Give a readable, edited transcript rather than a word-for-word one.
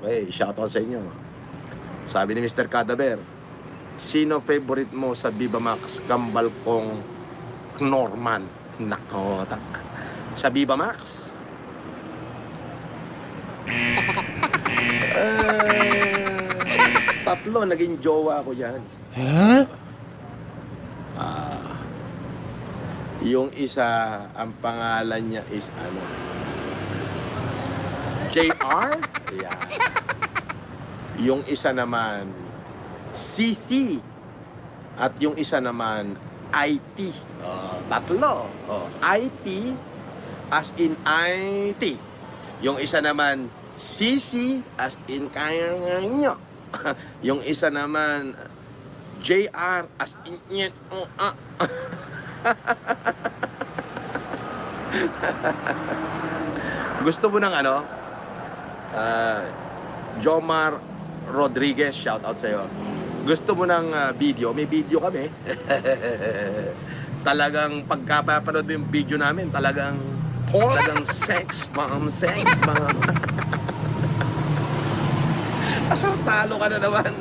Okay, shoutout sa inyo. Sabi ni Mr. Cadaver, sino favorite mo sa Viva Max? Kambal kong Norman. Nako, tak. Sa Viva Max? Tatlo naging jowa ko yan. Huh? Yung isa, ang pangalan niya is ano? JR? Yeah. Yung isa naman, CC. At yung isa naman, IT. Tatlo. IT as in IT. Yung isa naman, CC as in kaya nyo. Yung isa naman, JR as in Gusto mo ng ano? Jomar Rodriguez, shout out sa'yo. Gusto mo ng video? May video kami. Talagang pagkapapanood mo yung video namin, talagang sex bomb. Asar, talo ka na naman.